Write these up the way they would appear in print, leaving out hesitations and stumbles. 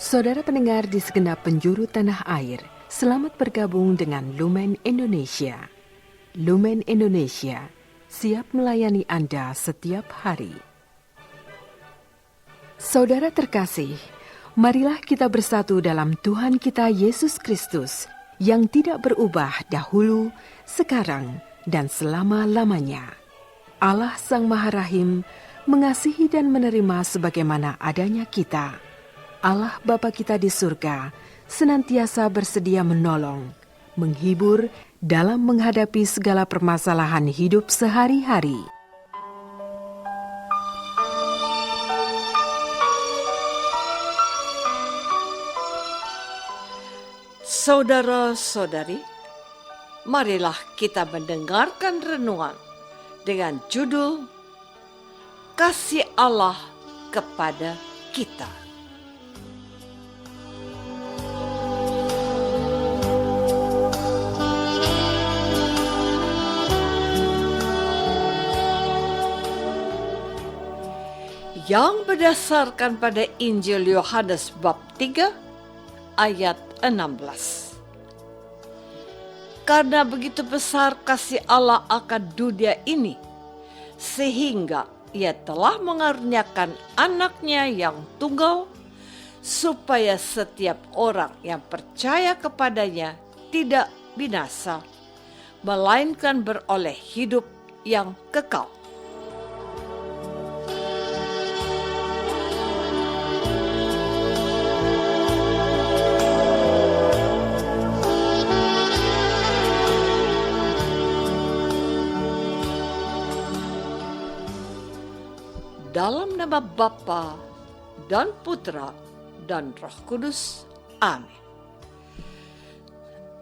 Saudara pendengar di segenap penjuru tanah air, selamat bergabung dengan Lumen Indonesia. Lumen Indonesia siap melayani Anda setiap hari. Saudara terkasih, marilah kita bersatu dalam Tuhan kita Yesus Kristus yang tidak berubah dahulu, sekarang, dan selama-lamanya. Allah Sang Maha Rahim mengasihi dan menerima sebagaimana adanya kita. Allah Bapa kita di surga senantiasa bersedia menolong, menghibur dalam menghadapi segala permasalahan hidup sehari-hari. Saudara-saudari, marilah kita mendengarkan renungan dengan judul Kasih Allah kepada kita. Yang berdasarkan pada Injil Yohanes bab 3 ayat 16. Karena begitu besar kasih Allah akan dunia ini, sehingga Ia telah mengaruniakan anaknya yang tunggal, supaya setiap orang yang percaya kepadanya tidak binasa, melainkan beroleh hidup yang kekal. Dalam nama Bapa dan Putra dan Roh Kudus. Amin.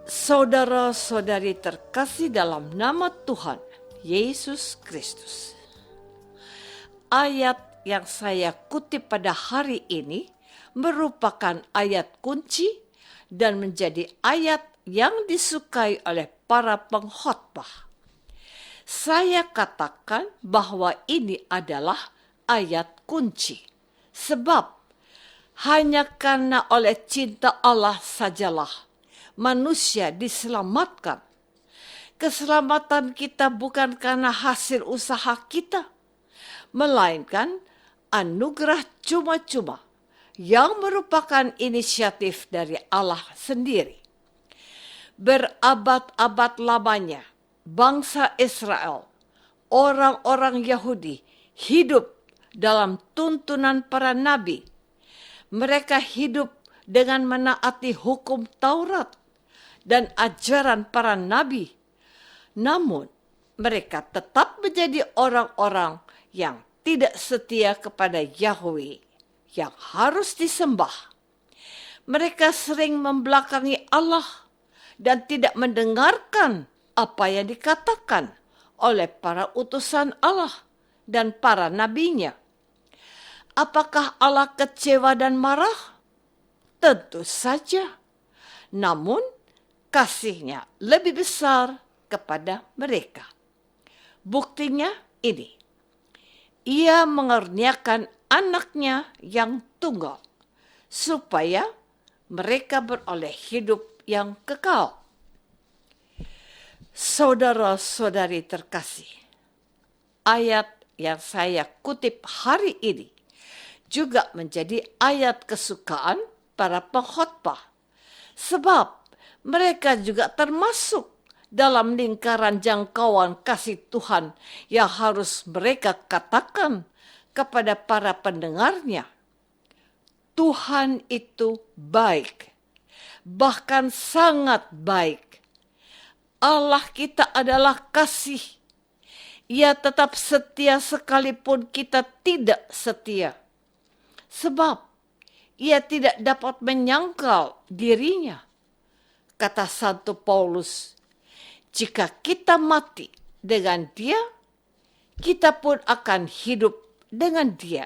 Saudara-saudari terkasih dalam nama Tuhan Yesus Kristus. Ayat yang saya kutip pada hari ini merupakan ayat kunci dan menjadi ayat yang disukai oleh para pengkhotbah. Saya katakan bahwa ini adalah ayat kunci, sebab hanya karena oleh cinta Allah sajalah manusia diselamatkan. Keselamatan kita bukan karena hasil usaha kita, melainkan anugerah cuma-cuma yang merupakan inisiatif dari Allah sendiri. Berabad-abad lamanya, bangsa Israel, orang-orang Yahudi hidup dalam tuntunan para nabi. Mereka hidup dengan menaati hukum Taurat dan ajaran para nabi. Namun, mereka tetap menjadi orang-orang yang tidak setia kepada Yahweh yang harus disembah. Mereka sering membelakangi Allah dan tidak mendengarkan apa yang dikatakan oleh para utusan Allah dan para nabinya. Apakah Allah kecewa dan marah? Tentu saja. Namun, kasih-Nya lebih besar kepada mereka. Buktinya ini. Ia mengaruniakan anaknya yang tunggal, supaya mereka beroleh hidup yang kekal. Saudara-saudari terkasih, ayat yang saya kutip hari ini juga menjadi ayat kesukaan para pengkhotbah, sebab mereka juga termasuk dalam lingkaran jangkauan kasih Tuhan yang harus mereka katakan kepada para pendengarnya. Tuhan itu baik, bahkan sangat baik. Allah kita adalah kasih. Ia tetap setia sekalipun kita tidak setia. Sebab ia tidak dapat menyangkal dirinya. Kata Santo Paulus, jika kita mati dengan Dia, kita pun akan hidup dengan Dia.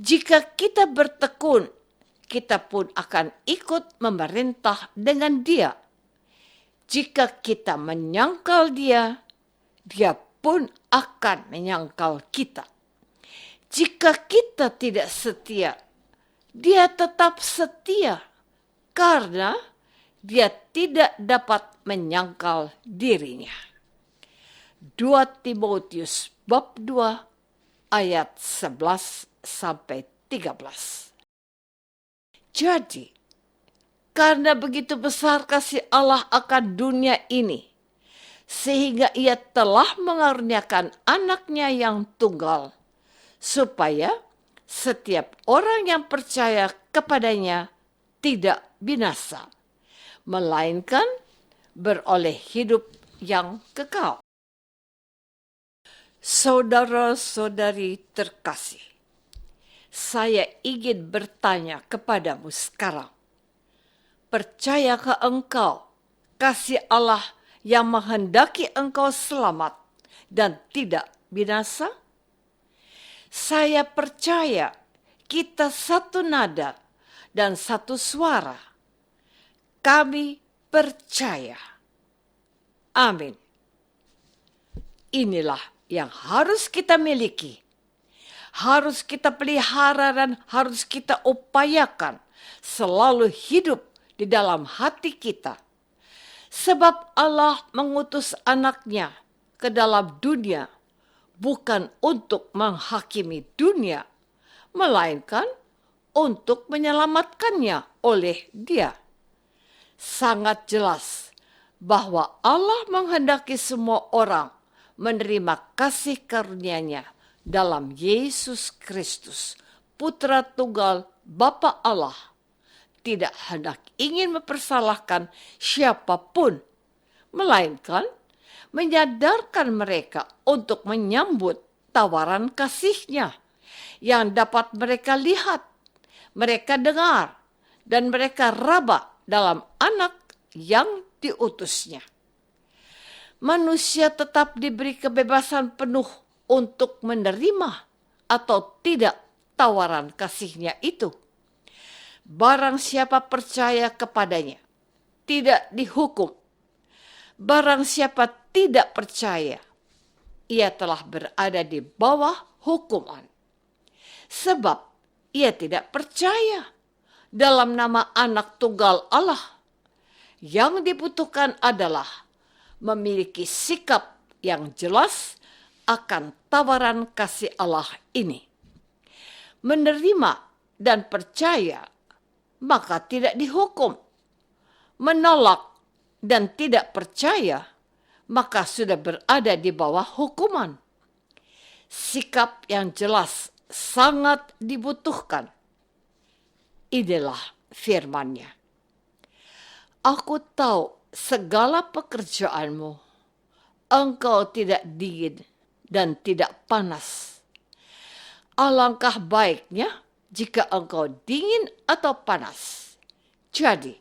Jika kita bertekun, kita pun akan ikut memerintah dengan Dia. Jika kita menyangkal Dia, Dia pun akan menyangkal kita. Jika kita tidak setia, Dia tetap setia karena dia tidak dapat menyangkal dirinya. 2 Timotius bab 2 ayat 11 sampai 13. Jadi, karena begitu besar kasih Allah akan dunia ini, sehingga ia telah mengaruniakan anaknya yang tunggal, supaya setiap orang yang percaya kepadanya tidak binasa, melainkan beroleh hidup yang kekal. Saudara-saudari terkasih, saya ingin bertanya kepadamu sekarang. Percayakah engkau kasih Allah yang menghendaki engkau selamat dan tidak binasa? Saya percaya kita satu nada dan satu suara. Kami percaya. Amin. Inilah yang harus kita miliki, harus kita pelihara dan harus kita upayakan selalu hidup di dalam hati kita. Sebab Allah mengutus anaknya ke dalam dunia bukan untuk menghakimi dunia, melainkan untuk menyelamatkannya oleh Dia. Sangat jelas bahwa Allah menghendaki semua orang menerima kasih karunia-Nya dalam Yesus Kristus, Putra Tunggal Bapa Allah. Tidak hendak ingin mempersalahkan siapapun, melainkan menyadarkan mereka untuk menyambut tawaran kasih-Nya yang dapat mereka lihat, mereka dengar, dan mereka raba dalam anak yang diutus-Nya. Manusia tetap diberi kebebasan penuh untuk menerima atau tidak tawaran kasih-Nya itu. Barang siapa percaya kepadanya, tidak dihukum. Barang siapa tidak percaya, ia telah berada di bawah hukuman. Sebab ia tidak percaya dalam nama anak tunggal Allah. Yang dibutuhkan adalah memiliki sikap yang jelas akan tawaran kasih Allah ini. Menerima dan percaya, maka tidak dihukum. Menolak dan tidak percaya, maka sudah berada di bawah hukuman. Sikap yang jelas sangat dibutuhkan. Inilah firman-Nya. Aku tahu segala pekerjaanmu, engkau tidak dingin dan tidak panas. Alangkah baiknya jika engkau dingin atau panas. Jadi,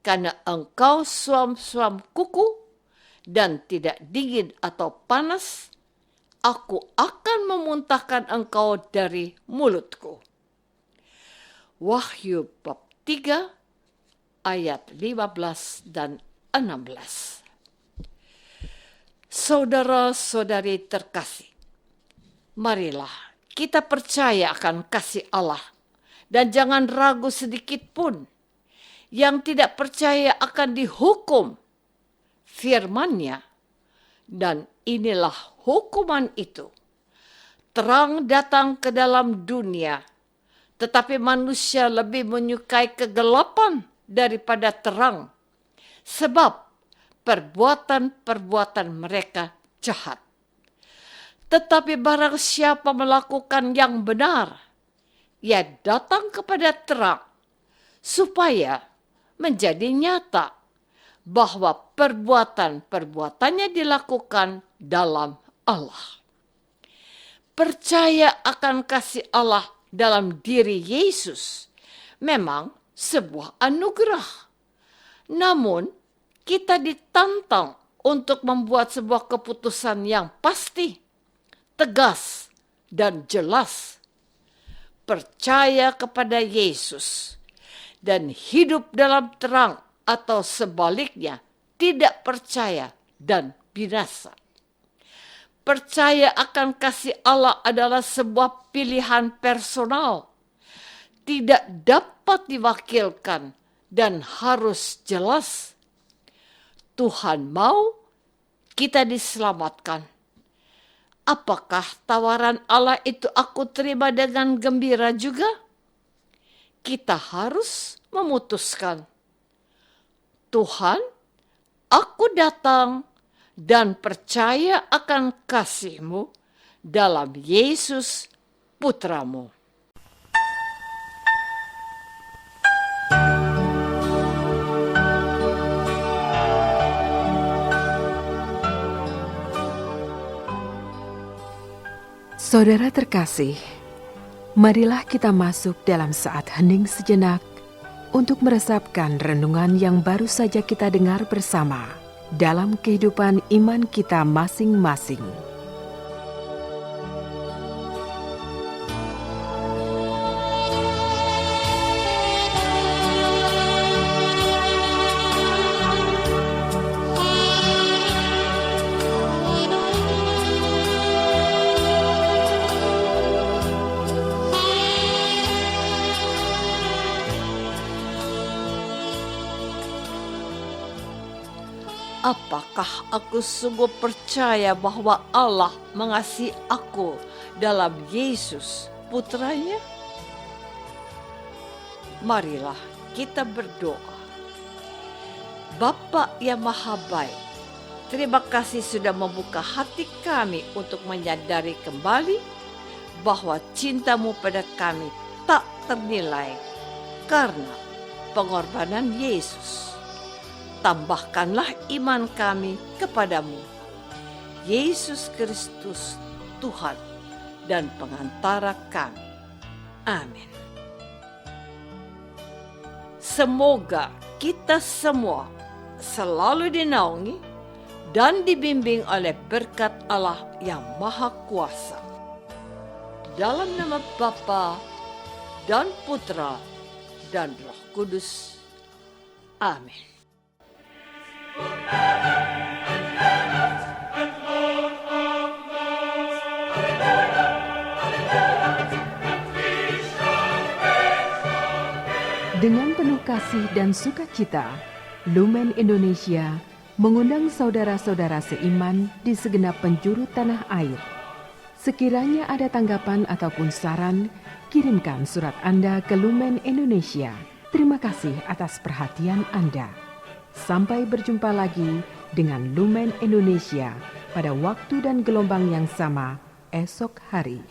karena engkau suam-suam kuku dan tidak dingin atau panas, aku akan memuntahkan engkau dari mulutku. Wahyu bab 3 ayat 15 dan 16. Saudara-saudari terkasih, marilah kita percaya akan kasih Allah dan jangan ragu sedikit pun. Yang tidak percaya akan dihukum firman-Nya, dan inilah hukuman itu. Terang datang ke dalam dunia, tetapi manusia lebih menyukai kegelapan daripada terang, sebab perbuatan-perbuatan mereka jahat. Tetapi barang siapa melakukan yang benar, ia datang kepada terang, supaya menjadi nyata bahwa perbuatan-perbuatannya dilakukan dalam Allah. Percaya akan kasih Allah dalam diri Yesus memang sebuah anugerah. Namun, kita ditantang untuk membuat sebuah keputusan yang pasti, tegas, dan jelas. Percaya kepada Yesus dan hidup dalam terang atau sebaliknya tidak percaya dan binasa. Percaya akan kasih Allah adalah sebuah pilihan personal. tidak dapat diwakilkan dan harus jelas. Tuhan mau kita diselamatkan. Apakah tawaran Allah itu aku terima dengan gembira juga? Kita harus memutuskan. Tuhan, aku datang dan percaya akan kasih-Mu dalam Yesus Putramu. Saudara terkasih, marilah kita masuk dalam saat hening sejenak untuk meresapkan renungan yang baru saja kita dengar bersama dalam kehidupan iman kita masing-masing. Apakah aku sungguh percaya bahwa Allah mengasihi aku dalam Yesus Putranya? Marilah kita berdoa. Bapa yang Maha Baik, terima kasih sudah membuka hati kami untuk menyadari kembali bahwa cinta-Mu pada kami tak ternilai karena pengorbanan Yesus. Tambahkanlah iman kami kepadamu, Yesus Kristus, Tuhan dan pengantara kami. Amin. Semoga kita semua selalu dinaungi dan dibimbing oleh berkat Allah yang Maha Kuasa. Dalam nama Bapa dan Putra dan Roh Kudus. Amin. Dengan penuh kasih dan sukacita, Lumen Indonesia mengundang saudara-saudara seiman di segenap penjuru tanah air. Sekiranya ada tanggapan ataupun saran, kirimkan surat Anda ke Lumen Indonesia. Terima kasih atas perhatian Anda. Sampai berjumpa lagi dengan Lumen Indonesia pada waktu dan gelombang yang sama esok hari.